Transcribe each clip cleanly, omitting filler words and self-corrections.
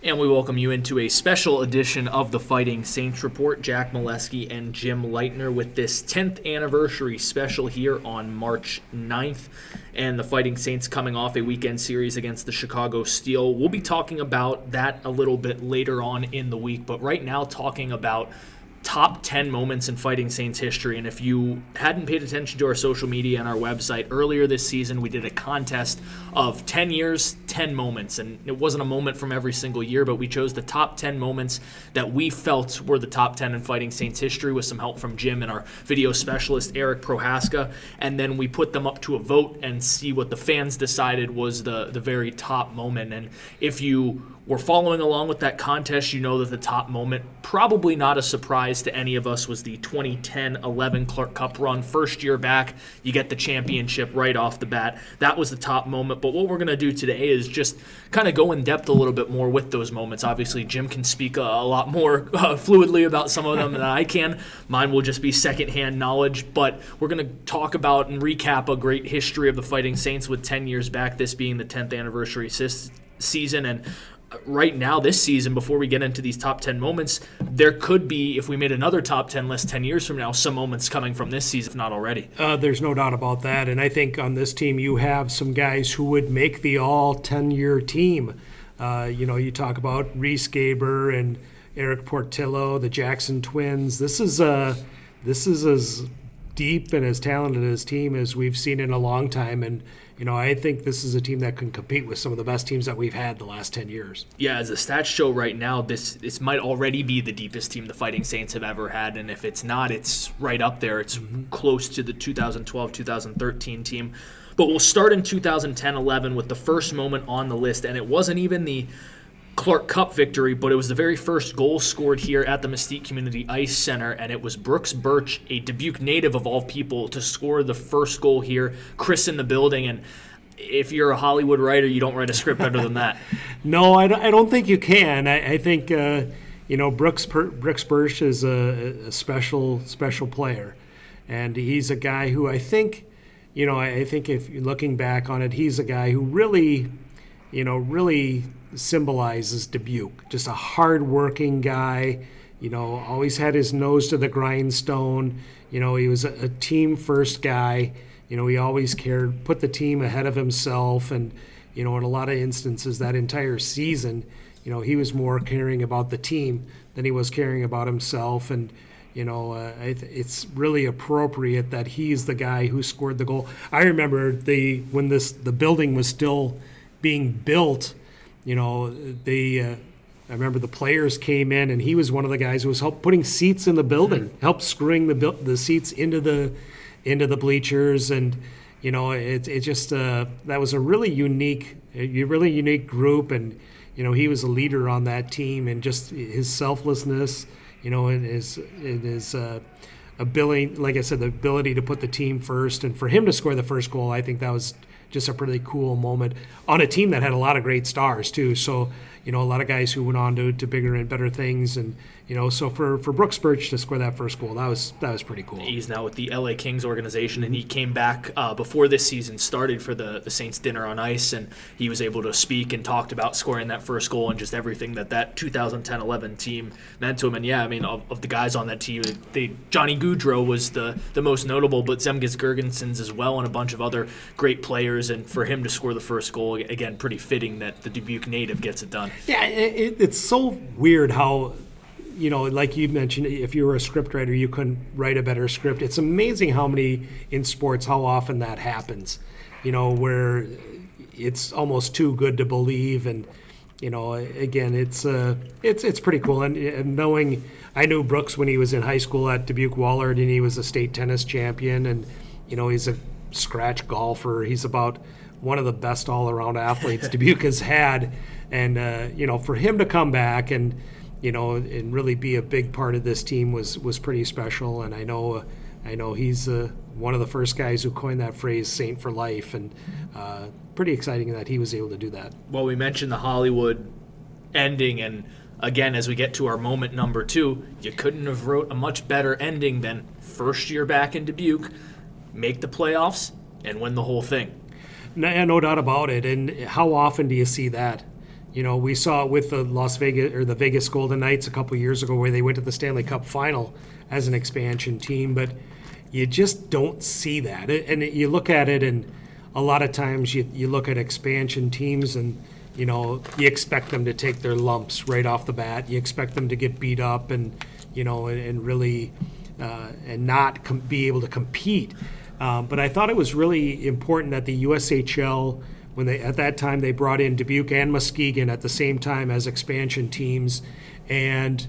And we welcome you into a special edition of the Fighting Saints Report. Jack Molesky and Jim Leitner with this 10th anniversary special here on March 9th. And the Fighting Saints coming off a weekend series against the Chicago Steel. We'll be talking about that a little bit later on in the week, but right now talking about top 10 moments in Fighting Saints history. And if you hadn't paid attention to our social media and our website, earlier this season we did a contest of 10 years, 10 moments. And it wasn't a moment from every single year, but we chose the top 10 moments that we felt were the top 10 in Fighting Saints history with some help from Jim and our video specialist, Eric Prohaska. And then we put them up to a vote and see what the fans decided was the very top moment. And if you were following along with that contest, you know that the top moment, probably not a surprise to any of us, was the 2010-11 Clark Cup run. First year back, you get the championship right off the bat. That was the top moment. But what we're going to do today is just kind of go in depth a little bit more with those moments. Obviously, Jim can speak a lot more fluidly about some of them than I can. Mine will just be secondhand knowledge. But we're going to talk about and recap a great history of the Fighting Saints with 10 years back, this being the 10th anniversary season. And right now, this season, before we get into these top 10 moments, there could be, if we made another top 10 list 10 years from now, some moments coming from this season, if not already. There's no doubt about that. And I think on this team, you have some guys who would make the all 10-year team. You talk about Reese Gaber and Eric Portillo, the Jackson twins. This is as deep and as talented a team as we've seen in a long time. And I think this is a team that can compete with some of the best teams that we've had the last 10 years. Yeah, as the stats show right now, this might already be the deepest team the Fighting Saints have ever had, and if it's not, it's right up there. It's close to the 2012-2013 team. But we'll start in 2010-11 with the first moment on the list, and it wasn't even the Clark Cup victory, but it was the very first goal scored here at the Mesquite Community Ice Center, and it was Brooks Birch, a Dubuque native of all people, to score the first goal here, christen the building. And if you're a Hollywood writer, you don't write a script better than that. No, I don't think you can. I think Brooks Birch is a special player, and he's a guy who I think if you're looking back on it, he's a guy who really symbolizes Dubuque. Just a hard-working guy, always had his nose to the grindstone. He was a team-first guy. He always cared, put the team ahead of himself. And, in a lot of instances, that entire season, he was more caring about the team than he was caring about himself. And, it's really appropriate that he's the guy who scored the goal. I remember when the building was still being built, I remember the players came in, and he was one of the guys who was putting seats in the building, helped screwing the seats into the bleachers, and it just that was a really unique group, and he was a leader on that team, and just his selflessness, and his ability, like I said, the ability to put the team first, and for him to score the first goal, I think that was just a pretty cool moment on a team that had a lot of great stars too. So, a lot of guys who went on to bigger and better things. And, so for Brooks Birch to score that first goal, that was pretty cool. He's now with the LA Kings organization, and he came back before this season started for the Saints Dinner on Ice, and he was able to speak and talked about scoring that first goal and just everything that 2010-11 team meant to him. And yeah, I mean, of the guys on that team, Johnny Gaudreau was the most notable, but Zemgus Girgensons as well, and a bunch of other great players. And for him to score the first goal, again, pretty fitting that the Dubuque native gets it done. Yeah, it's so weird how, like you mentioned, if you were a scriptwriter, you couldn't write a better script. It's amazing how often that happens, where it's almost too good to believe. And, again, it's pretty cool. And knowing, I knew Brooks when he was in high school at Dubuque Wahlert, and he was a state tennis champion, and, he's a scratch golfer. He's about one of the best all-around athletes Dubuque has had. And, for him to come back and really be a big part of this team was pretty special. And I know he's one of the first guys who coined that phrase, Saint for Life. And pretty exciting that he was able to do that. Well, we mentioned the Hollywood ending, and again, as we get to our moment number 2, you couldn't have wrote a much better ending than first year back in Dubuque, make the playoffs, and win the whole thing. No doubt about it. And how often do you see that? We saw it with the Las Vegas or the Vegas Golden Knights a couple years ago, where they went to the Stanley Cup final as an expansion team, but you just don't see that. And you look at it, and a lot of times you look at expansion teams, and you expect them to take their lumps right off the bat. You expect them to get beat up, and and really and not be able to compete. But I thought it was really important that the USHL, at that time they brought in Dubuque and Muskegon at the same time as expansion teams, and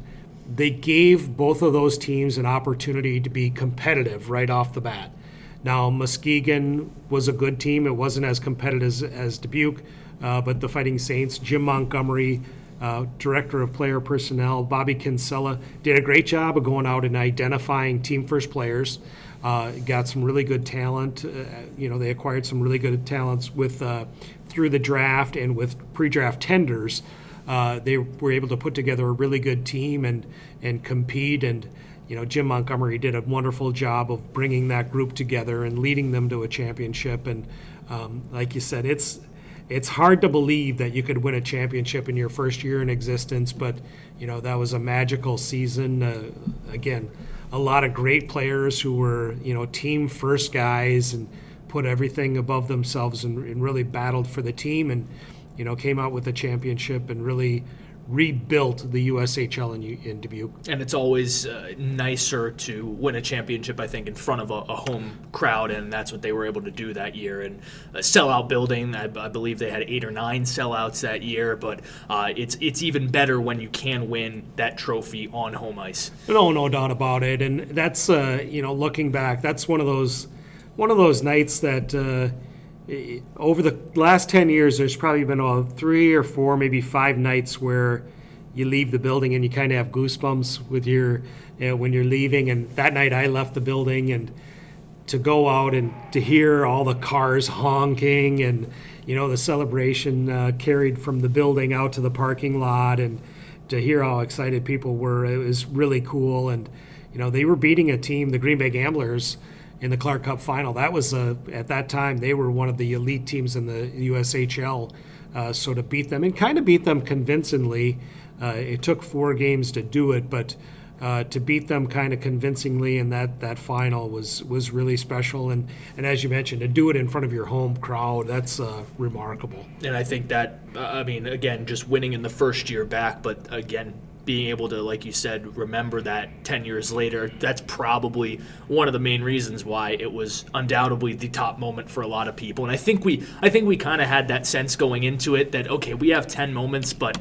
they gave both of those teams an opportunity to be competitive right off the bat. Now, Muskegon was a good team. It wasn't as competitive as Dubuque, but the Fighting Saints, Jim Montgomery, Director of Player Personnel, Bobby Kinsella, did a great job of going out and identifying team first players. Got some really good talent. They acquired some really good talents through the draft and with pre-draft tenders. They were able to put together a really good team and compete. And Jim Montgomery did a wonderful job of bringing that group together and leading them to a championship. And like you said, it's hard to believe that you could win a championship in your first year in existence, but that was a magical season. Again, a lot of great players who were team first guys and put everything above themselves and really battled for the team, and came out with a championship and really rebuilt the USHL in Dubuque. And it's always nicer to win a championship, I think, in front of a home crowd, and that's what they were able to do that year. And a sellout building, I believe they had 8 or 9 sellouts that year, but it's even better when you can win that trophy on home ice. No doubt about it. And that's looking back, that's one of those nights that over the last 10 years, there's probably been 3 or 4, maybe 5 nights where you leave the building and you kind of have goosebumps with when you're leaving. And that night I left the building, and to go out and to hear all the cars honking and, the celebration carried from the building out to the parking lot, and to hear how excited people were, it was really cool. And, they were beating a team, the Green Bay Gamblers, in the Clark Cup final. That was at that time they were one of the elite teams in the USHL. So to beat them, and kind of beat them convincingly, it took 4 games to do it, but to beat them kind of convincingly in that final was really special. And as you mentioned, to do it in front of your home crowd, that's remarkable. And I think that, again, just winning in the first year back, but again, being able to, like you said, remember that 10 years later, that's probably one of the main reasons why it was undoubtedly the top moment for a lot of people. And I think we kind of had that sense going into it that, okay, we have 10 moments, but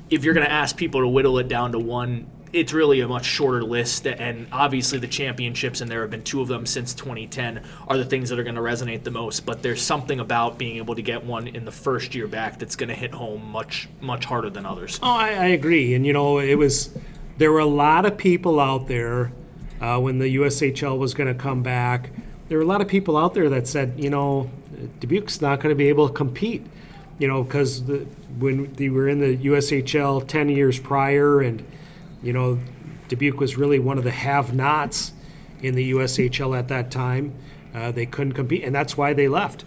if you're going to ask people to whittle it down to one, it's really a much shorter list. And obviously the championships, and there have been 2 of them since 2010, are the things that are going to resonate the most. But there's something about being able to get one in the first year back that's going to hit home much, much harder than others. Oh, I agree. And, there were a lot of people out there when the USHL was going to come back. There were a lot of people out there that said, Dubuque's not going to be able to compete, because when they were in the USHL 10 years prior, and Dubuque was really one of the have-nots in the USHL at that time. They couldn't compete, and that's why they left.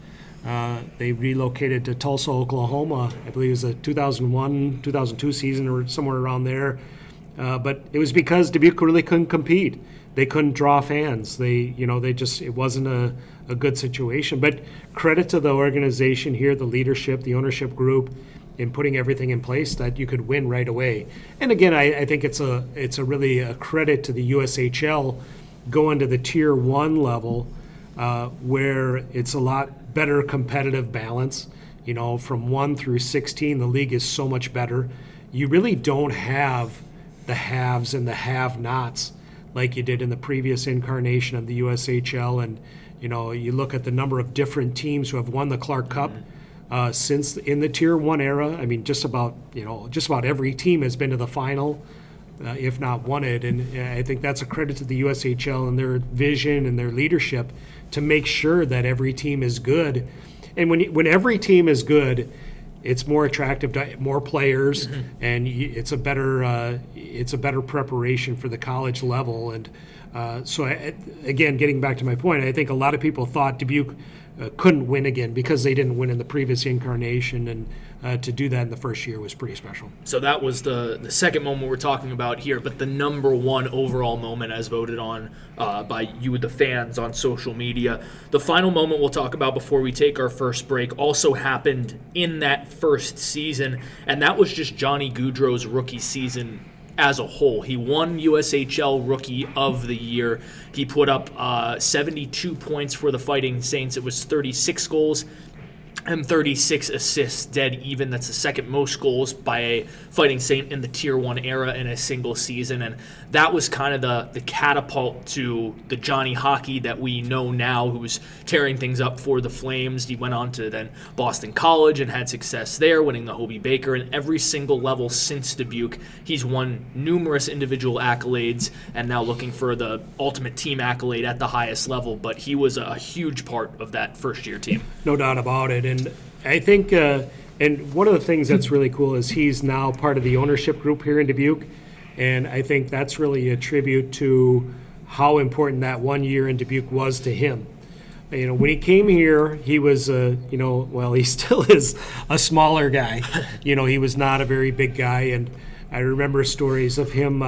They relocated to Tulsa, Oklahoma. I believe it was a 2001, 2002 season or somewhere around there. But it was because Dubuque really couldn't compete. They couldn't draw fans. It wasn't a good situation. But credit to the organization here, the leadership, the ownership group, in putting everything in place that you could win right away. And again, I think it's a really a credit to the USHL going to the Tier 1 level, where it's a lot better competitive balance. From 1 through 16, the league is so much better. You really don't have the haves and the have-nots like you did in the previous incarnation of the USHL. And you look at the number of different teams who have won the Clark Cup. Since in the Tier 1 era, just about every team has been to the final, if not won it. And I think that's a credit to the USHL and their vision and their leadership to make sure that every team is good. And when every team is good, it's more attractive to more players, and it's a better preparation for the college level. And again, getting back to my point, I think a lot of people thought Dubuque couldn't win again because they didn't win in the previous incarnation, and to do that in the first year was pretty special. So that was the second moment we're talking about here, but the number one overall moment as voted on by you, the fans, on social media. The final moment we'll talk about before we take our first break also happened in that first season, and that was just Johnny Gaudreau's rookie season as a whole. He won USHL Rookie of the Year. He put up 72 points for the Fighting Saints. It was 36 goals and 36 assists, dead even. That's the second most goals by a Fighting Saint in the Tier 1 era in a single season. And that was kind of the catapult to the Johnny Hockey that we know now, who's tearing things up for the Flames. He went on to then Boston College and had success there, winning the Hobey Baker. And every single level since Dubuque, he's won numerous individual accolades and now looking for the ultimate team accolade at the highest level. But he was a huge part of that first-year team. No doubt about it. And I think, and one of the things that's really cool is he's now part of the ownership group here in Dubuque. And I think that's really a tribute to how important that 1 year in Dubuque was to him. You know, when he came here, he was, he still is a smaller guy. You know, he was not a very big guy. And I remember stories of him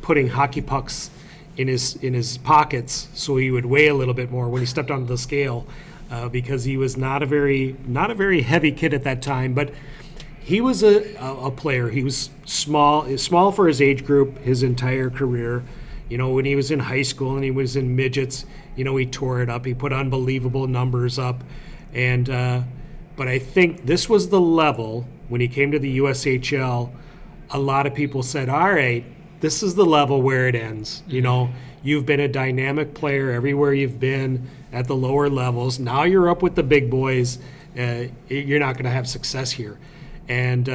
putting hockey pucks in his pockets so he would weigh a little bit more when he stepped onto the scale. Because he was not a very heavy kid at that time, but he was a player. He was small for his age group his entire career. You know, when he was in high school and he was in midgets, you know, he tore it up. He put unbelievable numbers up, and but I think this was the level when he came to the USHL. A lot of people said, "All right, this is the level where it ends." You know, you've been a dynamic player everywhere you've been at the lower levels. Now you're up with the big boys. You're not going to have success here. And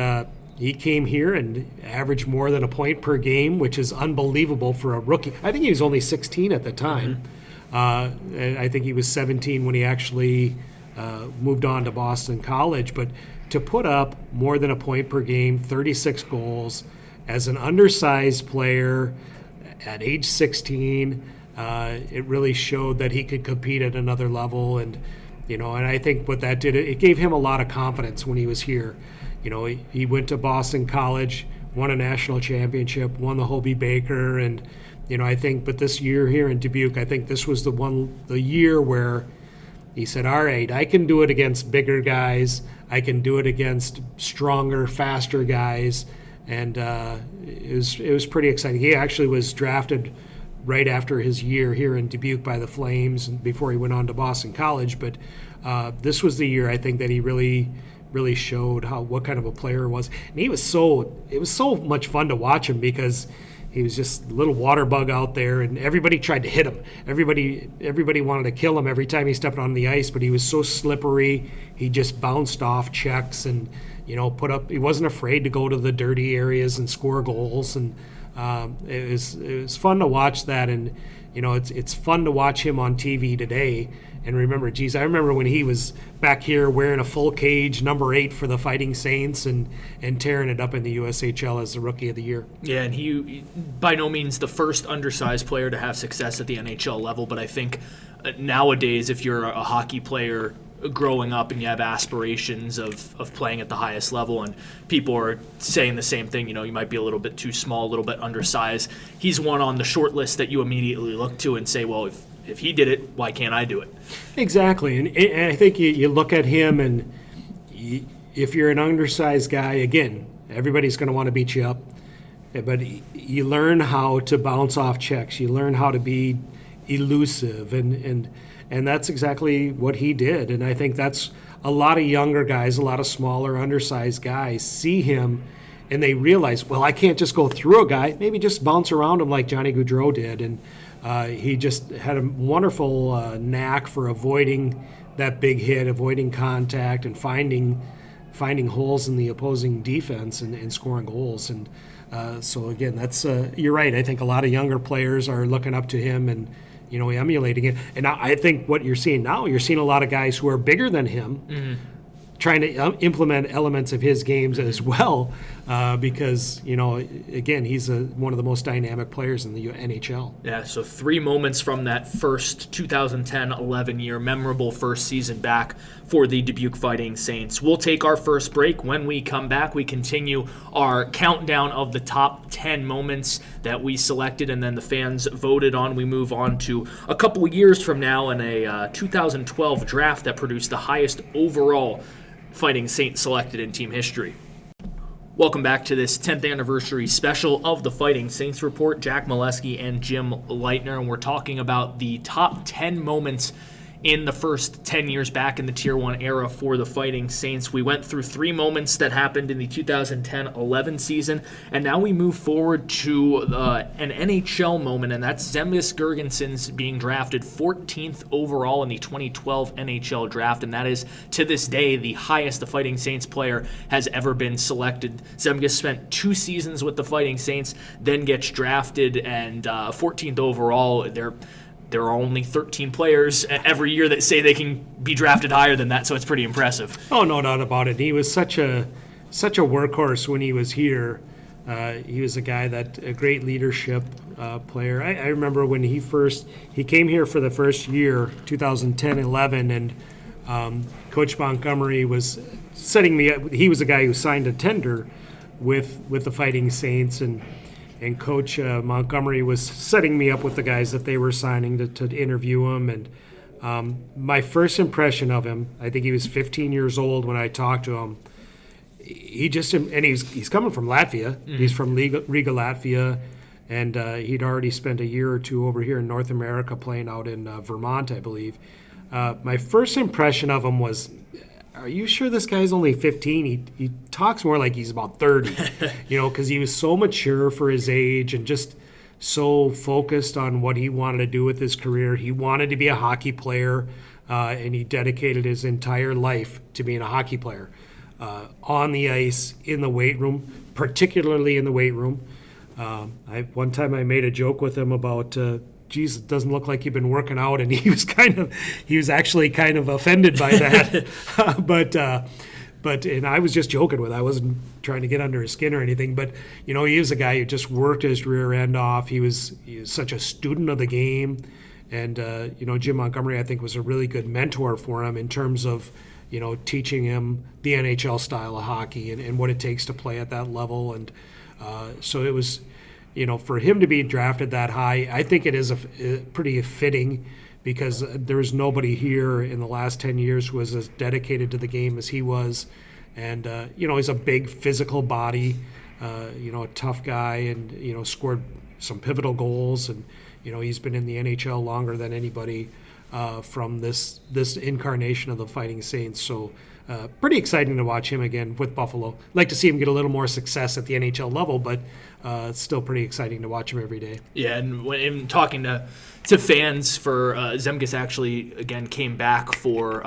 he came here and averaged more than a point per game, which is unbelievable for a rookie. I think he was only 16 at the time. And I think he was 17 when he actually moved on to Boston College. But to put up more than a point per game, 36 goals, as an undersized player at age 16, it really showed that he could compete at another level. And I think what that did, it gave him a lot of confidence when he was here. You know, he went to Boston College, won a national championship, won the Hobey Baker, and I think, but this year here in Dubuque, I think this was the year where he said, all right, I can do it against bigger guys, I can do it against stronger, faster guys, and it was pretty exciting. He actually was drafted right after his year here in Dubuque by the Flames before he went on to Boston College, but this was the year I think that he really showed what kind of a player he was. And it was so much fun to watch him because he was just a little water bug out there, and everybody tried to hit him. Everybody wanted to kill him every time he stepped on the ice, but he was so slippery. He just bounced off checks and he wasn't afraid to go to the dirty areas and score goals, and it was fun to watch that. And it's fun to watch him on TV today. And remember, I remember when he was back here wearing a full cage number 8 for the Fighting Saints and tearing it up in the USHL as the Rookie of the Year. Yeah, and he by no means the first undersized player to have success at the NHL level, but I think nowadays if you're a hockey player growing up and you have aspirations of playing at the highest level, and people are saying the same thing, you might be a little bit too small, a little bit undersized, he's one on the short list that you immediately look to and say, well, if he did it, why can't I do it? Exactly. And I think you look at him, and if you're an undersized guy, again, everybody's going to want to beat you up. But you learn how to bounce off checks. You learn how to be elusive. And that's exactly what he did. And I think that's a lot of younger guys, a lot of smaller, undersized guys see him, and they realize, well, I can't just go through a guy. Maybe just bounce around him like Johnny Gaudreau did. And he just had a wonderful knack for avoiding that big hit, avoiding contact, and finding holes in the opposing defense and scoring goals. And so again, that's you're right. I think a lot of younger players are looking up to him and emulating it. And I think what you're seeing now, you're seeing a lot of guys who are bigger than him. Mm-hmm. Trying to implement elements of his games as well. because, again, he's one of the most dynamic players in the NHL. Yeah, so 3 moments from that first 2010-11 year, memorable first season back for the Dubuque Fighting Saints. We'll take our first break. When we come back, we continue our countdown of the top 10 moments that we selected and then the fans voted on. We move on to a couple of years from now in a 2012 draft that produced the highest overall Fighting Saints selected in team history. Welcome back to this 10th anniversary special of the Fighting Saints Report. Jack Molesky and Jim Leitner, and we're talking about the top 10 moments in the first 10 years back in the Tier 1 era for the Fighting Saints. We went through 3 moments that happened in the 2010-11 season, and now we move forward to an NHL moment, and that's Zemgus Girgensons being drafted 14th overall in the 2012 NHL draft, and that is, to this day, the highest the Fighting Saints player has ever been selected. Zemgus spent 2 seasons with the Fighting Saints, then gets drafted, and 14th overall. There are only 13 players every year that say they can be drafted higher than that, so it's pretty impressive. Oh, no doubt about it. He was such a workhorse when he was here. He was a guy a great leadership player. I remember when he came here for the first year, 2010-11, and Coach Montgomery was setting me up. He was a guy who signed a tender with the Fighting Saints, and Coach Montgomery was setting me up with the guys that they were signing to interview him. And my first impression of him, I think he was 15 years old when I talked to him. He's coming from Latvia. Mm-hmm. He's from Riga, Latvia, and he'd already spent a year or 2 over here in North America playing out in Vermont, I believe. My first impression of him was, are you sure this guy's only 15? He talks more like he's about 30, because he was so mature for his age and just so focused on what he wanted to do with his career. He wanted to be a hockey player, and he dedicated his entire life to being a hockey player. On the ice, in the weight room, particularly in the weight room. One time I made a joke with him about, geez, it doesn't look like you've been working out, and he was actually kind of offended by that. But I was just joking with it. I wasn't trying to get under his skin or anything, but he was a guy who just worked his rear end off. He was such a student of the game, and Jim Montgomery, I think, was a really good mentor for him in terms of teaching him the NHL style of hockey and what it takes to play at that level. And so it was, for him to be drafted that high, I think it is pretty fitting, because there's nobody here in the last 10 years who was as dedicated to the game as he was. And, he's a big physical body, a tough guy, and, scored some pivotal goals. And, he's been in the NHL longer than anybody from this incarnation of the Fighting Saints. So pretty exciting to watch him again with Buffalo. Like to see him get a little more success at the NHL level, but it's still pretty exciting to watch him every day. Yeah, and when talking to fans for Zemgus actually again came back for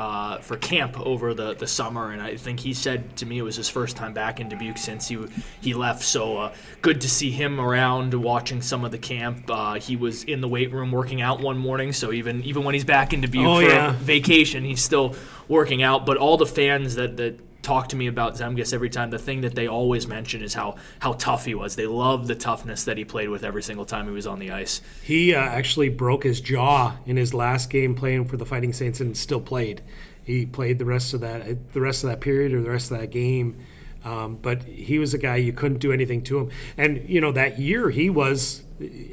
camp over the summer, and I think he said to me it was his first time back in Dubuque since he left. So good to see him around watching some of the camp. He was in the weight room working out one morning, so even when he's back in Dubuque for vacation, he's still working out. But all the fans that talk to me about Zemgus every time, the thing that they always mention is how tough he was. They love the toughness that he played with every single time he was on the ice. He actually broke his jaw in his last game playing for the Fighting Saints and still played. He played the rest of that period or the rest of that game. But he was a guy you couldn't do anything to him. And, that year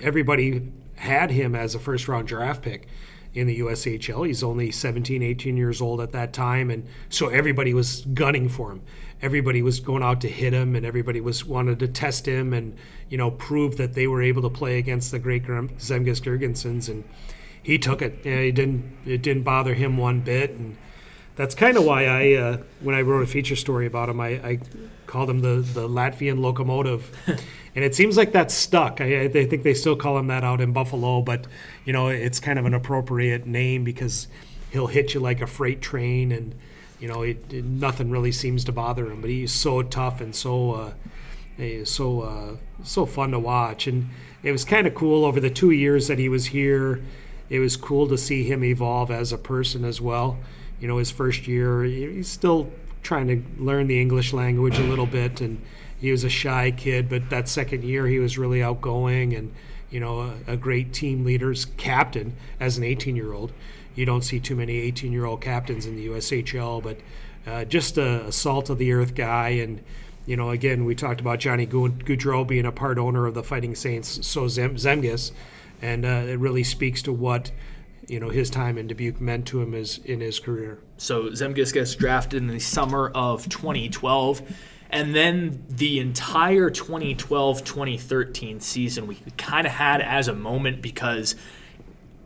everybody had him as a first-round draft pick in the USHL. He's only 17, 18 years old at that time, and so everybody was gunning for him. Everybody was going out to hit him, and everybody wanted to test him and, prove that they were able to play against the great Zemgus Girgensons, and he took it. It didn't bother him one bit, and that's kind of why when I wrote a feature story about him, I called him the Latvian locomotive. And it seems like that's stuck. I think they still call him that out in Buffalo, but, it's kind of an appropriate name because he'll hit you like a freight train, and, nothing really seems to bother him. But he's so tough and so fun to watch. And it was kind of cool over the 2 years that he was here. It was cool to see him evolve as a person as well. His first year, he's still trying to learn the English language a little bit, and he was a shy kid, but that second year he was really outgoing and, a great team leader's captain as an 18-year-old. You don't see too many 18-year-old captains in the USHL, but just a salt-of-the-earth guy. And, again, we talked about Johnny Gaudreau being a part owner of the Fighting Saints, so Zemgus, and it really speaks to what his time in Dubuque meant to him in his career. So Zemgus gets drafted in the summer of 2012. And then the entire 2012-2013 season we kind of had as a moment, because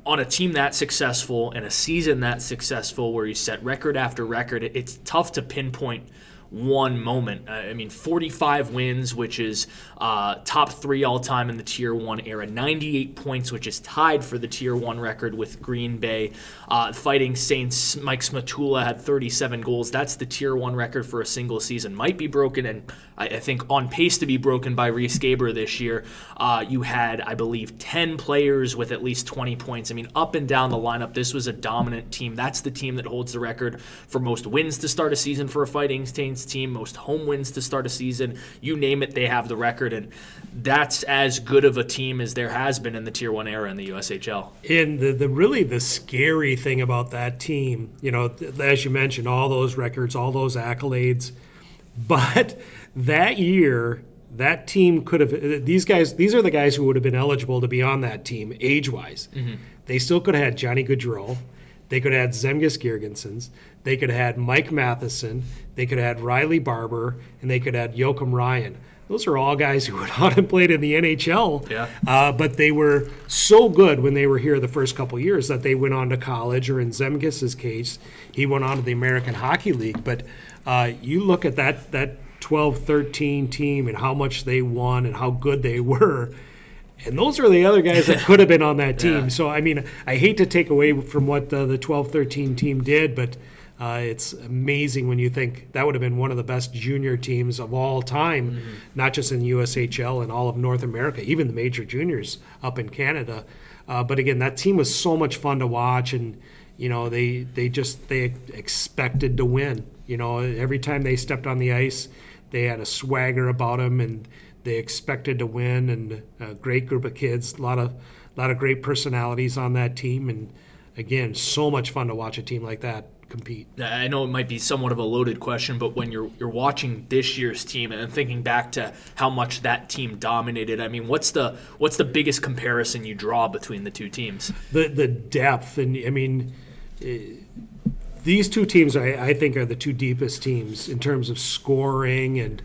on a team that successful and a season that successful where you set record after record, it's tough to pinpoint one moment. 45 wins, which is top 3 all-time in the Tier 1 era. 98 points, which is tied for the Tier 1 record with Green Bay. Fighting Saints, Mike Smatula had 37 goals. That's the Tier 1 record for a single season. Might be broken, and I think on pace to be broken by Reese Gaber this year. You had, I believe, 10 players with at least 20 points. Up and down the lineup, this was a dominant team. That's the team that holds the record for most wins to start a season for a Fighting Saints team, most home wins to start a season. You name it, they have the record, and that's as good of a team as there has been in the Tier 1 era in the USHL. And the scary thing about that team, as you mentioned, all those records, all those accolades, but that year, that team could have, these are the guys who would have been eligible to be on that team age-wise. Mm-hmm. They still could have had Johnny Gaudreau. They could have had Zemgus Girgensons. They could have had Mike Matheson. They could have had Riley Barber. And they could have had Joachim Ryan. Those are all guys who went out and played in the NHL. Yeah. But they were so good when they were here the first couple years that they went on to college, or in Zemgus's case, he went on to the American Hockey League. But you look at that 12-13 team and how much they won and how good they were, and those are the other guys that could have been on that team. Yeah. So, I hate to take away from what the 12-13 team did, but it's amazing when you think that would have been one of the best junior teams of all time, not just in the USHL and all of North America, even the major juniors up in Canada. But again, that team was so much fun to watch, and they expected to win. Every time they stepped on the ice, they had a swagger about them, and they expected to win. And a great group of kids, a lot of great personalities on that team, and again, so much fun to watch a team like that compete. I know it might be somewhat of a loaded question, but when you're watching this year's team and thinking back to how much that team dominated, what's the biggest comparison you draw between the two teams? The depth, and these two teams I think are the two deepest teams in terms of scoring, and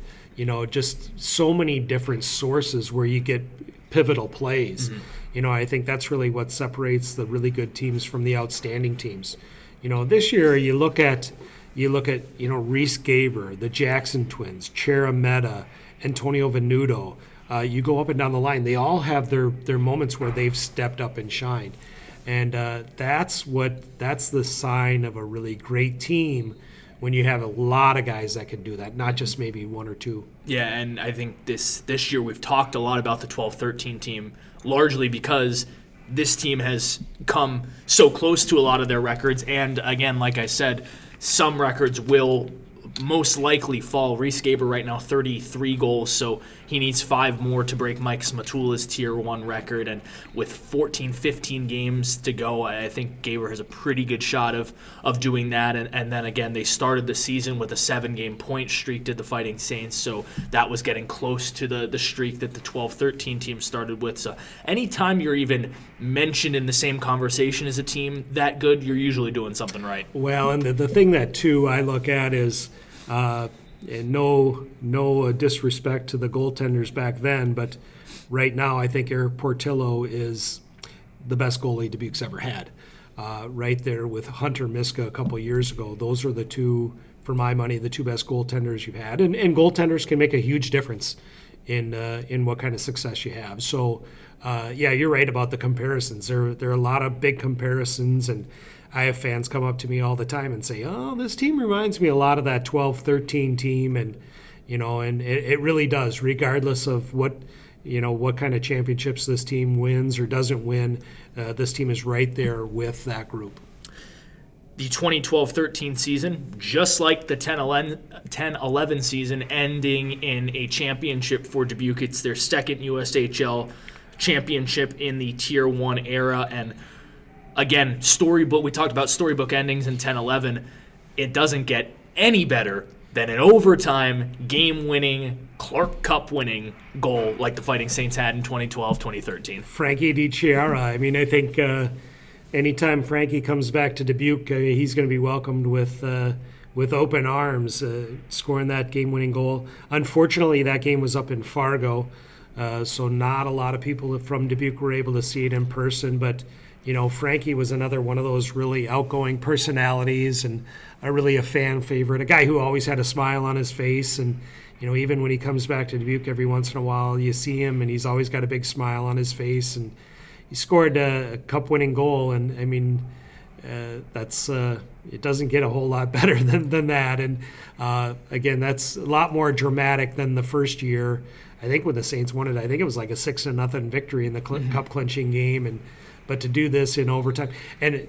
just so many different sources where you get pivotal plays. Mm-hmm. I think that's really what separates the really good teams from the outstanding teams. This year you look at Reese Gaber, the Jackson twins, Chera Mehta, Antonio Venuto. You go up and down the line, they all have their moments where they've stepped up and shined, and that's the sign of a really great team, when you have a lot of guys that can do that, not just maybe one or two. Yeah, and I think this year we've talked a lot about the 12-13 team, largely because this team has come so close to a lot of their records. And again, like I said, some records will most likely fall. Reese Gaber right now, 33 goals, so he needs 5 more to break Mike Smatula's Tier 1 record. And with 15 games to go, I think Gaber has a pretty good shot of doing that. And then again, they started the season with a 7-game point streak, did the Fighting Saints, so that was getting close to the streak that the 12-13 team started with. So anytime you're even mentioned in the same conversation as a team that good, you're usually doing something right. Well, and the thing that, too, I look at is and no disrespect to the goaltenders back then, but right now I think Eric Portillo is the best goalie Dubuque's ever had. Right there with Hunter Miska a couple years ago. Those are the two, for my money, the two best goaltenders you've had. And goaltenders can make a huge difference in what kind of success you have. So, yeah, you're right about the comparisons. There are a lot of big comparisons, and I have fans come up to me all the time and say, "Oh, this team reminds me a lot of that 12-13 team," and it really does, regardless of what kind of championships this team wins or doesn't win. This team is right there with that group. the 2012-13 season, just like the 10-11 season, ending in a championship for Dubuque. It's their second USHL championship in the Tier 1 era. And again, storybook. We talked about storybook endings in 10-11. It doesn't get any better than an overtime, game-winning, Clark Cup-winning goal like the Fighting Saints had in 2012-2013. Frankie DiChiara. I mean, I think anytime Frankie comes back to Dubuque, he's going to be welcomed with open arms, scoring that game-winning goal. Unfortunately, that game was up in Fargo, so not a lot of people from Dubuque were able to see it in person. But, you know, Frankie was another one of those really outgoing personalities and really a fan favorite, a guy who always had a smile on his face. And, you know, even when he comes back to Dubuque every once in a while, you see him and he's always got a big smile on his face. And he scored a cup-winning goal, and I mean, that's it doesn't get a whole lot better than that. And again, that's a lot more dramatic than the first year. I think when the Saints won it, I think it was like a 6-0 victory in the cup clinching game. But to do this in overtime, and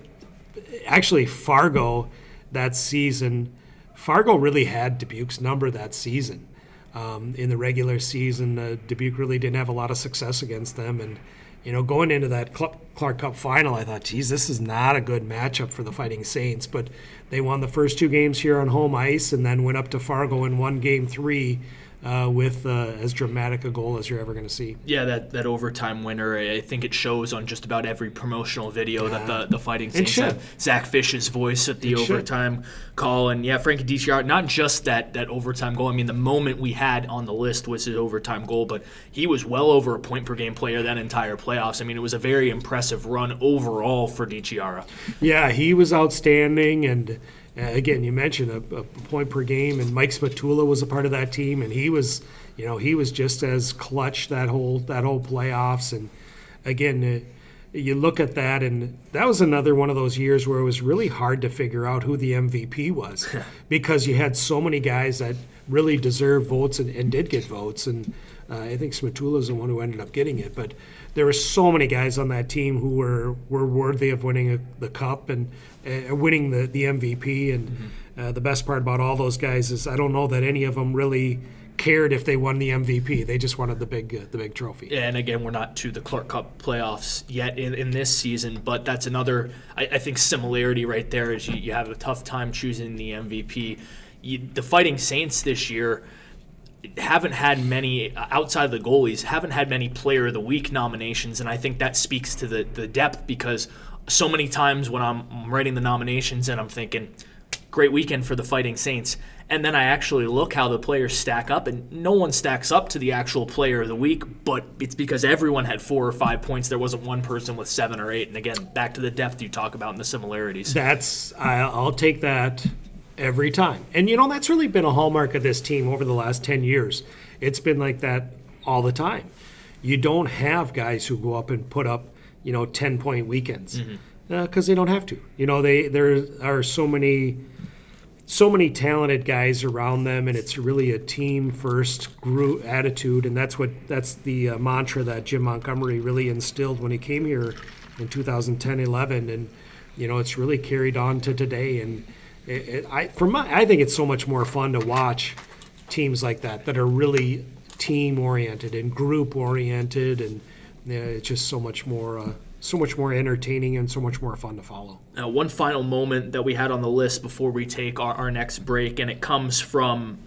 actually Fargo that season, Fargo really had Dubuque's number that season. In the regular season, Dubuque really didn't have a lot of success against them, and you know, going into that Clark Cup final, I thought, geez, this is not a good matchup for the Fighting Saints. But they won the first 2 games here on home ice and then went up to Fargo and won Game 3 with as dramatic a goal as you're ever going to see. Yeah, that overtime winner, I think it shows on just about every promotional video that the Fighting Saints have Zach Fish's voice at the overtime call. And yeah, Frankie DiChiara, not just that overtime goal. I mean, the moment we had on the list was his overtime goal, but he was well over a point-per-game player that entire playoffs. I mean, it was a very impressive run overall for DiChiara. Yeah, he was outstanding, and again, you mentioned a point per game, and Mike Spatula was a part of that team, and he was just as clutch that whole playoffs. And again, you look at that, and that was another one of those years where it was really hard to figure out who the MVP was because you had so many guys that really deserved votes and did get votes. And I think Spatula is the one who ended up getting it, but there were so many guys on that team who were worthy of winning the cup and winning the MVP. And the best part about all those guys is I don't know that any of them really cared if they won the MVP. They just wanted the big trophy. Yeah, and again, we're not to the Clark Cup playoffs yet in this season, but that's another, I think, similarity right there is you have a tough time choosing the MVP. The Fighting Saints this year haven't had many, outside of the goalies, haven't had many Player of the Week nominations, and I think that speaks to the depth because so many times when I'm writing the nominations and I'm thinking, great weekend for the Fighting Saints, and then I actually look how the players stack up, and no one stacks up to the actual Player of the Week, but it's because everyone had 4 or 5 points. There wasn't one person with 7 or 8, and again, back to the depth you talk about and the similarities. I'll take that every time. And, you know, that's really been a hallmark of this team over the last 10 years. It's been like that all the time. You don't have guys who go up and put up, 10-point weekends because they don't have to. You know, there are so many talented guys around them, and it's really a team-first group attitude, and that's the mantra that Jim Montgomery really instilled when he came here in 2010-11, and, it's really carried on to today. And I think it's so much more fun to watch teams like that are really team-oriented and group-oriented, and it's just so much more entertaining and so much more fun to follow. One final moment that we had on the list before we take our next break, and it comes from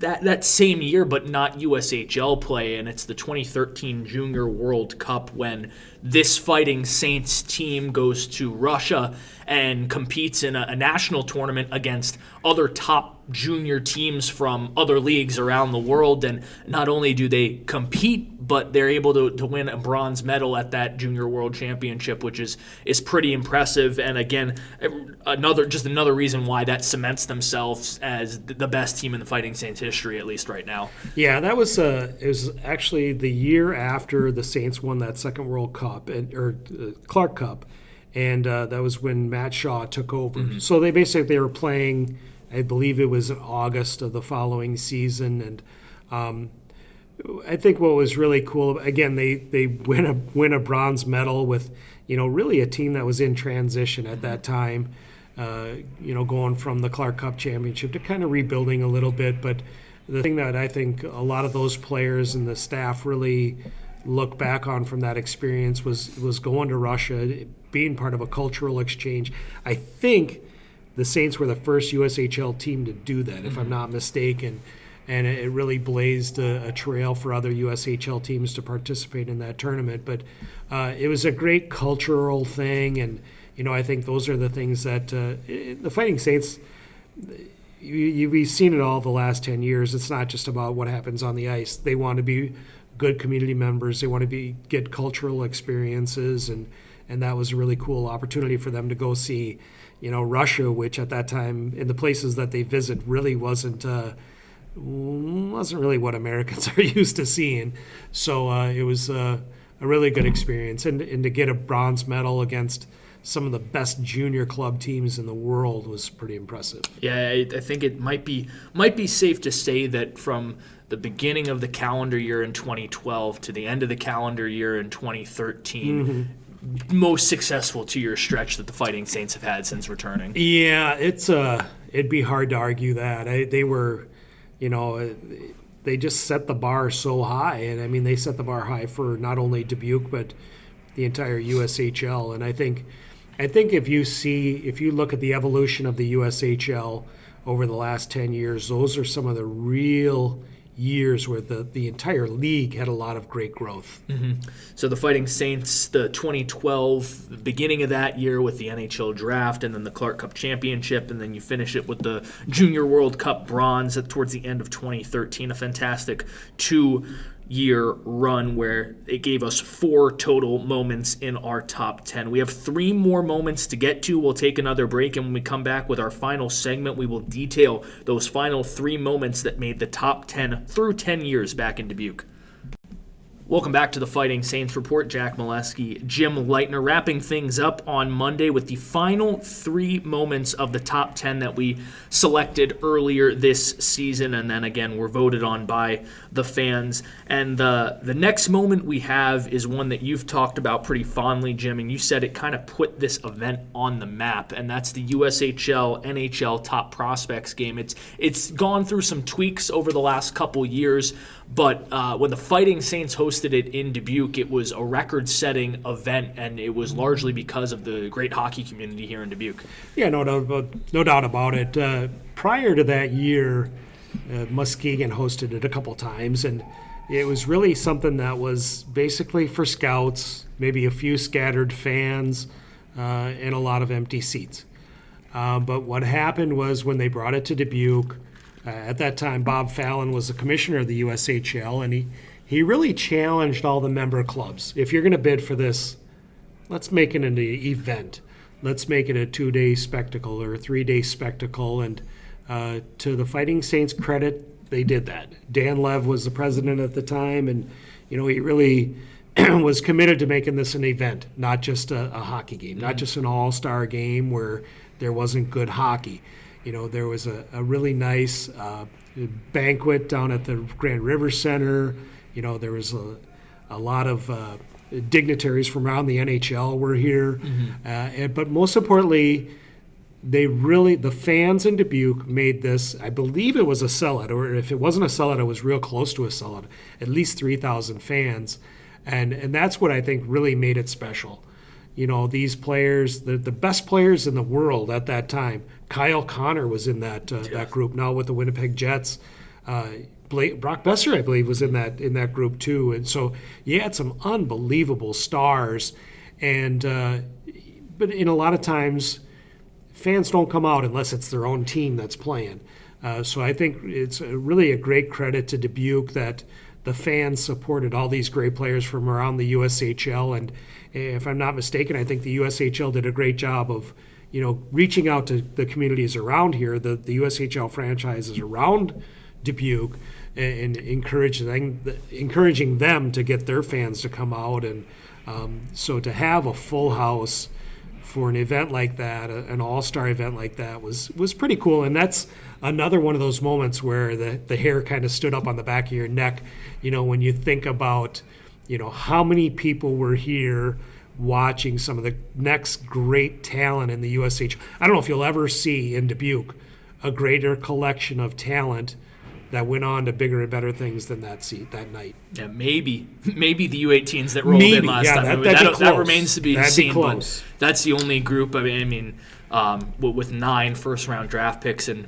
that same year but not USHL play, and it's the 2013 Junior World Cup when this Fighting Saints team goes to Russia and competes in a national tournament against other top junior teams from other leagues around the world. And not only do they compete, but they're able to win a bronze medal at that Junior World Championship, which is pretty impressive. And again, another reason why that cements themselves as the best team in the Fighting Saints history, at least right now. Yeah, it was actually the year after the Saints won that second World Cup or Clark Cup, and that was when Matt Shaw took over. Mm-hmm. So they were playing, I believe it was in August of the following season, and I think what was really cool, again, they win a bronze medal with really a team that was in transition at that time. going from the Clark Cup championship to kind of rebuilding a little bit. But the thing that I think a lot of those players and the staff really look back on from that experience was going to Russia, being part of a cultural exchange. I think the Saints were the first USHL team to do that, if I'm not mistaken. And it really blazed a trail for other USHL teams to participate in that tournament. But it was a great cultural thing, and I think those are the things that the Fighting Saints. We've seen it all the last 10 years. It's not just about what happens on the ice. They want to be good community members. They want to get cultural experiences, and that was a really cool opportunity for them to go see, Russia, which at that time in the places that they visit really wasn't really what Americans are used to seeing. So it was a really good experience, and to get a bronze medal against some of the best junior club teams in the world was pretty impressive. Yeah, I think it might be safe to say that from the beginning of the calendar year in 2012 to the end of the calendar year in 2013, most successful 2-year stretch that the Fighting Saints have had since returning. Yeah, it'd be hard to argue that. They were, they just set the bar so high, and I mean they set the bar high for not only Dubuque but the entire USHL. And I think if you look at the evolution of the USHL over the last 10 years, those are some of the real years where the entire league had a lot of great growth. So the Fighting Saints, the 2012, the beginning of that year with the NHL draft, and then the Clark Cup championship, and then you finish it with the Junior World Cup bronze towards the end of 2013, a fantastic 2-year run where it gave us 4 total moments in our top 10. We have 3 more moments to get to. We'll take another break, and when we come back with our final segment, we will detail those final 3 moments that made the top 10 through 10 years back in Dubuque. Welcome back to the Fighting Saints Report. Jack Molesky, Jim Leitner, wrapping things up on Monday with the final 3 moments of the top 10 that we selected earlier this season, and then again were voted on by the fans. And the next moment we have is one that you've talked about pretty fondly, Jim, and you said it kind of put this event on the map, and that's the USHL NHL Top Prospects game. It's gone through some tweaks over the last couple years, but when the Fighting Saints hosted it in Dubuque, it was a record-setting event, and it was largely because of the great hockey community here in Dubuque. Yeah, no doubt about it. Prior to that year, Muskegon hosted it a couple times, and it was really something that was basically for scouts, maybe a few scattered fans, and a lot of empty seats. But what happened was when they brought it to Dubuque, at that time, Bob Fallon was the commissioner of the USHL, and he really challenged all the member clubs. If you're going to bid for this, let's make it an event. Let's make it a 2-day spectacle or a 3-day spectacle. And to the Fighting Saints' credit, they did that. Dan Lev was the president at the time, and he really was committed to making this an event, not just a hockey game, not just an all-star game where there wasn't good hockey. There was a really nice banquet down at the Grand River Center. There was a lot of dignitaries from around the NHL were here. But most importantly, the fans in Dubuque made this, I believe it was a sellout, or if it wasn't a sellout, it was real close to a sellout, at least 3,000 fans. And that's what I think really made it special. These players, the best players in the world at that time. Kyle Connor was in that group, now with the Winnipeg Jets. Brock Besser, I believe, was in that group too. And so you had some unbelievable stars. And but in a lot of times, fans don't come out unless it's their own team that's playing. So I think it's really a great credit to Dubuque that the fans supported all these great players from around the USHL. And if I'm not mistaken, I think the USHL did a great job of, reaching out to the communities around here, the USHL franchises around Dubuque, and encouraging them to get their fans to come out. And so to have a full house for an event like that, an all-star event like that, was pretty cool. And that's another one of those moments where the hair kind of stood up on the back of your neck, when you think about, how many people were here, watching some of the next great talent in the USH. I don't know if you'll ever see in Dubuque a greater collection of talent that went on to bigger and better things than that night. Yeah, maybe the U18s that rolled in last time. That remains to be seen. But that's the only group. I mean, with 9 first-round draft picks, and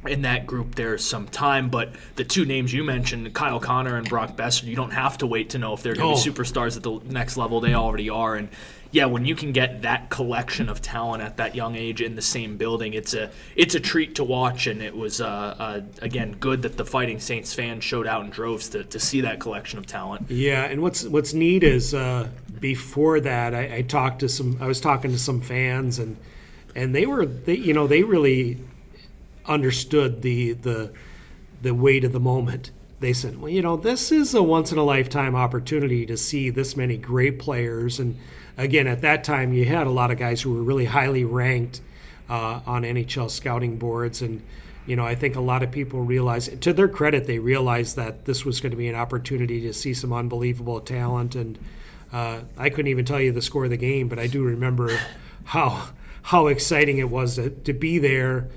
in that group there's some time. But the 2 names you mentioned, Kyle Connor and Brock Besser, you don't have to wait to know if they're going to be superstars at the next level. They already are. And yeah, when you can get that collection of talent at that young age in the same building, it's a treat to watch. And it was again good that the Fighting Saints fans showed out in droves to see that collection of talent. Yeah, and what's neat is before that I was talking to some fans, and they really understood the weight of the moment. They said, well, this is a once in a lifetime opportunity to see this many great players. And again, at that time, you had a lot of guys who were really highly ranked on NHL scouting boards. And, I think a lot of people realized, to their credit, they realized that this was going to be an opportunity to see some unbelievable talent. And I couldn't even tell you the score of the game, but I do remember how exciting it was to be there,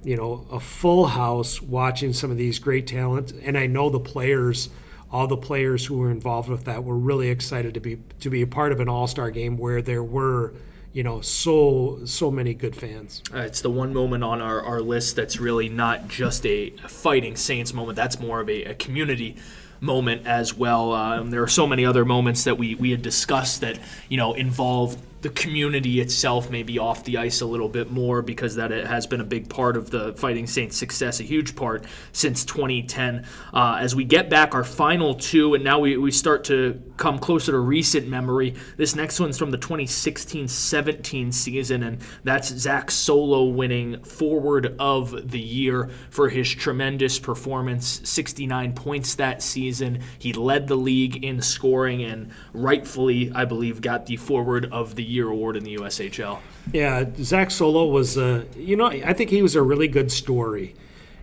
a full house watching some of these great talent. And I know all the players who were involved with that were really excited to be a part of an all-star game where there were, so many good fans. It's the one moment on our list that's really not just a Fighting Saints moment. That's more of a community moment as well. There are so many other moments that we had discussed that, involve the community itself, maybe off the ice a little bit more, because that it has been a big part of the Fighting Saints' success, a huge part since 2010. As we get back our final 2, and now we start to come closer to recent memory. This next one's from the 2016-17 season, and that's Zach Solo winning Forward of the Year for his tremendous performance, 69 points that season. He led the league in scoring and rightfully, I believe, got the Forward of the Year award in the USHL. Yeah, Zach Solo was, I think he was a really good story.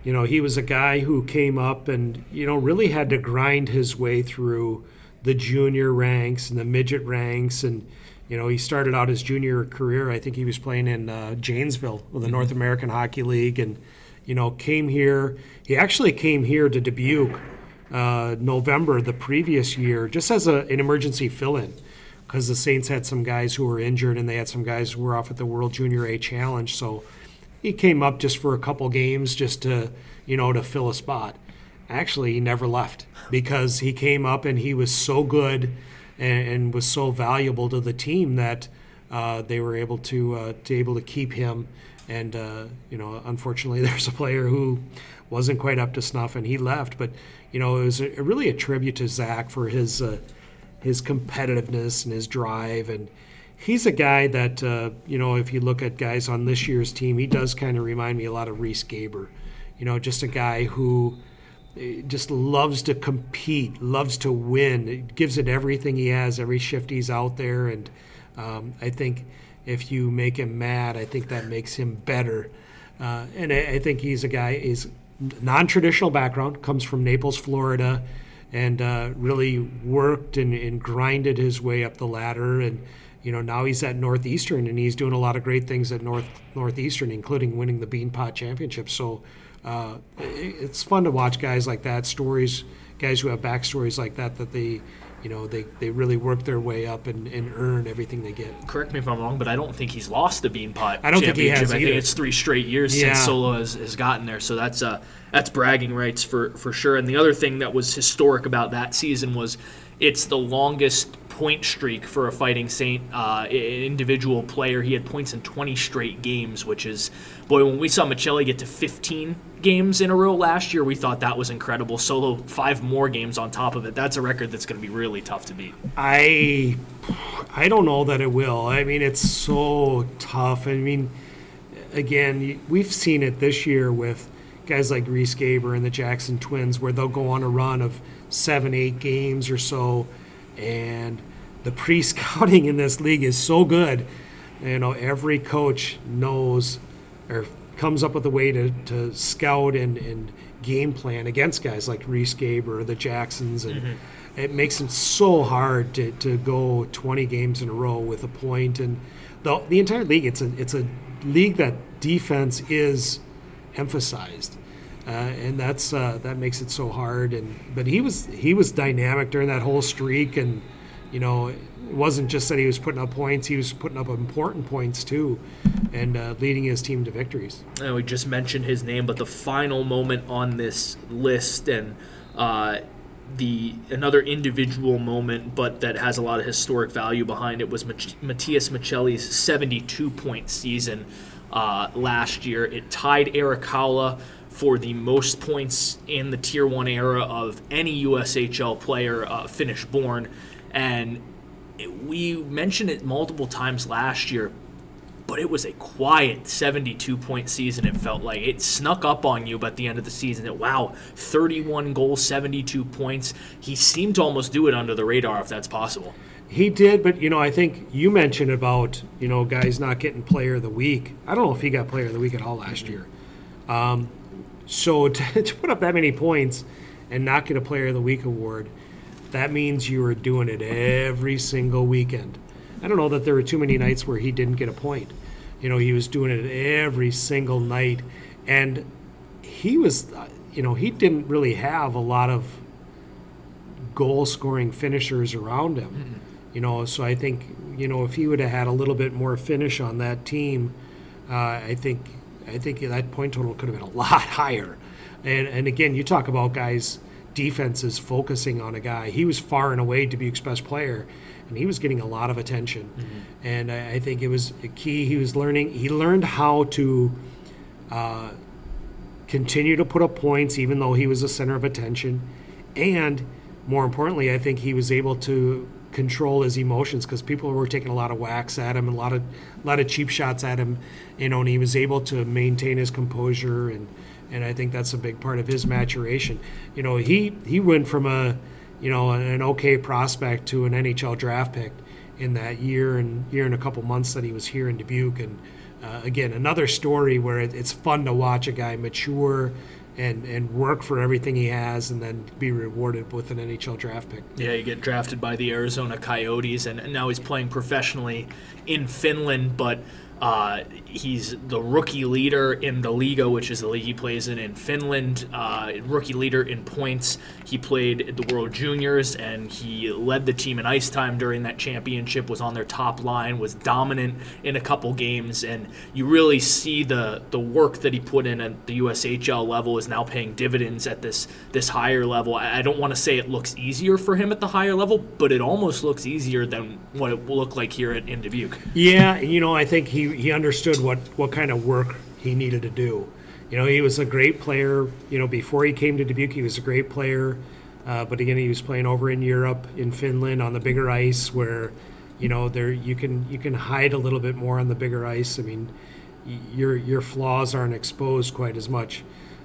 He was a guy who came up and, really had to grind his way through the junior ranks and the midget ranks. And, he started out his junior career, I think he was playing in Janesville with the North American Hockey League, and, came here. He actually came here to Dubuque November the previous year just as an emergency fill-in, because the Saints had some guys who were injured and they had some guys who were off at the World Junior A Challenge. So he came up just for a couple games just to fill a spot. Actually, he never left because he came up and he was so good and was so valuable to the team that they were able to keep him. And, unfortunately, there's a player who wasn't quite up to snuff and he left. But, it was really a tribute to Zach for his competitiveness and his drive. And he's a guy that, if you look at guys on this year's team, he does kind of remind me a lot of Reese Gaber. Just a guy who just loves to compete, loves to win, gives it everything he has every shift he's out there. And I think if you make him mad, I think that makes him better. And I think he's a guy, he's non-traditional background, comes from Naples, Florida, and really worked and grinded his way up the ladder. And, now he's at Northeastern, and he's doing a lot of great things at Northeastern, including winning the Beanpot Championship. So it's fun to watch guys like that, guys who have backstories like that they really work their way up and earn everything they get. Correct me if I'm wrong, but I don't think he's lost the Beanpot Championship. I don't think he has either. I think it's 3 straight years since Solo has gotten there, so that's bragging rights for sure. And the other thing that was historic about that season was it's the longest point streak for a Fighting Saint individual player. He had points in 20 straight games, which is, boy, when we saw Michelli get to 15 games in a row last year, we thought that was incredible. Solo 5 more games on top of it. That's a record that's going to be really tough to beat. I don't know that it will. I mean, it's so tough. I mean, again, we've seen it this year with guys like Reese Gaber and the Jackson Twins, where they'll go on a run of 7-8 games or so, and the pre-scouting in this league is so good. Every coach knows or comes up with a way to scout and game plan against guys like Reese Gaber or the Jacksons. And it makes them so hard to go 20 games in a row with a point. And the entire league, it's a league that defense is emphasized, and that makes it so hard. But he was dynamic during that whole streak, and it wasn't just that he was putting up points; he was putting up important points too, and leading his team to victories. And we just mentioned his name, but the final moment on this list, and another individual moment, but that has a lot of historic value behind it, was Matias Maccelli's 72-point season last year. It tied Eric Haula for the most points in the Tier 1 era of any USHL player Finnish-born. And we mentioned it multiple times last year, but it was a quiet 72-point season, it felt like. It snuck up on you, but at the end of the season, 31 goals, 72 points. He seemed to almost do it under the radar, if that's possible. He did, but, I think you mentioned about, guys not getting Player of the Week. I don't know if he got Player of the Week at all last year. So to put up that many points and not get a Player of the Week award, that means you were doing it every single weekend. I don't know that there were too many nights where he didn't get a point. He was doing it every single night. And he was, he didn't really have a lot of goal-scoring finishers around him. So I think, if he would have had a little bit more finish on that team, I think that point total could have been a lot higher. And again, you talk about guys, defenses focusing on a guy. He was far and away Dubuque's best player, and he was getting a lot of attention. And I think it was a key. He learned how to continue to put up points even though he was a center of attention. And more importantly, I think he was able to control his emotions, because people were taking a lot of whacks at him, a lot of cheap shots at him, and he was able to maintain his composure, and I think that's a big part of his maturation. He went from an okay prospect to an NHL draft pick in that year and a couple months that he was here in Dubuque. And again, another story where it's fun to watch a guy mature and work for everything he has, and then be rewarded with an NHL draft pick. Yeah, you get drafted by the Arizona Coyotes, and now he's playing professionally in Finland, but he's the rookie leader in the Liiga, which is the league he plays in Finland, rookie leader in points. He played at the World Juniors, and he led the team in ice time during that championship, was on their top line, was dominant in a couple games, and you really see the work that he put in at the USHL level is now paying dividends at this higher level. I don't want to say it looks easier for him at the higher level, but it almost looks easier than what it will look like here in Dubuque. Yeah, I think he understood what kind of work he needed to do. He was a great player. Before he came to Dubuque, he was a great player. But again, he was playing over in Europe, in Finland, on the bigger ice, where there you can hide a little bit more on the bigger ice. I mean, your flaws aren't exposed quite as much.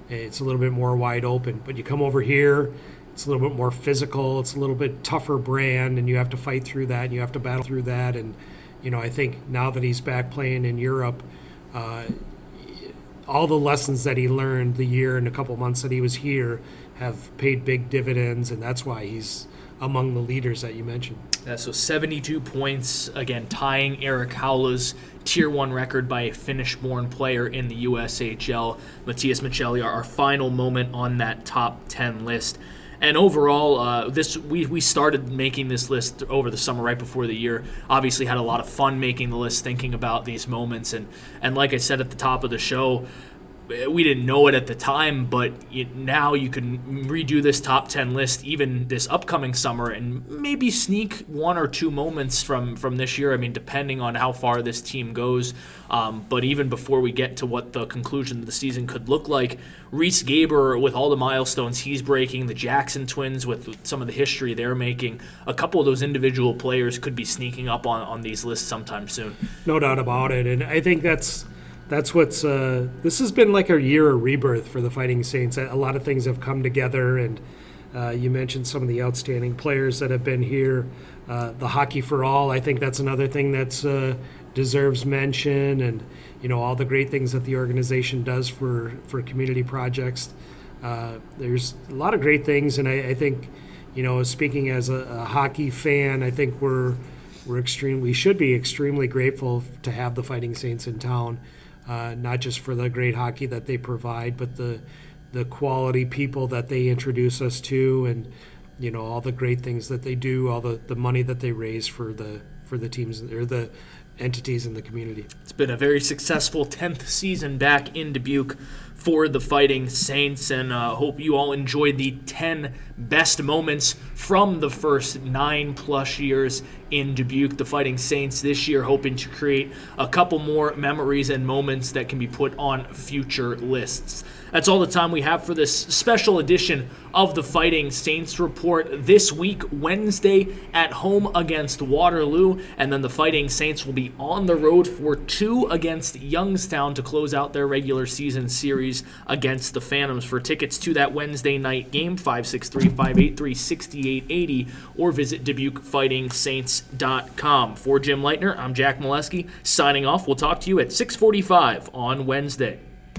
It's a little bit more wide open. But you come over here, it's a little bit more physical. It's a little bit tougher brand, and you have to fight through that, and you have to battle through that. And I think now that he's back playing in Europe, all the lessons that he learned the year and a couple months that he was here have paid big dividends, and that's why he's among the leaders that you mentioned. Yeah, so 72 points, again, tying Eric Haula's Tier 1 record by a Finnish-born player in the USHL. Matias Maccelli, our final moment on that top 10 list. And overall, we started making this list over the summer, right before the year. Obviously had a lot of fun making the list, thinking about these moments. And like I said at the top of the show, we didn't know it at the time, but now you can redo this top 10 list even this upcoming summer and maybe sneak one or two moments from this year. I mean, depending on how far this team goes. But even before we get to what the conclusion of the season could look like, Reese Gaber, with all the milestones he's breaking, the Jackson twins with some of the history they're making, a couple of those individual players could be sneaking up on these lists sometime soon. No doubt about it. And I think that's what's this has been like a year of rebirth for the Fighting Saints. A lot of things have come together, and you mentioned some of the outstanding players that have been here. The Hockey for All, I think that's another thing that's deserves mention, and all the great things that the organization does for community projects. There's a lot of great things, and I think speaking as a hockey fan, I think we should be extremely grateful to have the Fighting Saints in town, not just for the great hockey that they provide, but the quality people that they introduce us to, and all the great things that they do, all the money that they raise for the teams or the entities in the community. It's been a very successful 10th season back in Dubuque for the Fighting Saints, and hope you all enjoyed the 10 best moments from the first 9+ years in Dubuque. The Fighting Saints this year hoping to create a couple more memories and moments that can be put on future lists. That's all the time we have for this special edition of the Fighting Saints Report this week, Wednesday at home against Waterloo, and then the Fighting Saints will be on the road for 2 against Youngstown to close out their regular season series against the Phantoms. For tickets to that Wednesday night game, 563-583-6880, or visit DubuqueFightingSaints.com. For Jim Leitner, I'm Jack Molesky, signing off. We'll talk to you at 6:45 on Wednesday.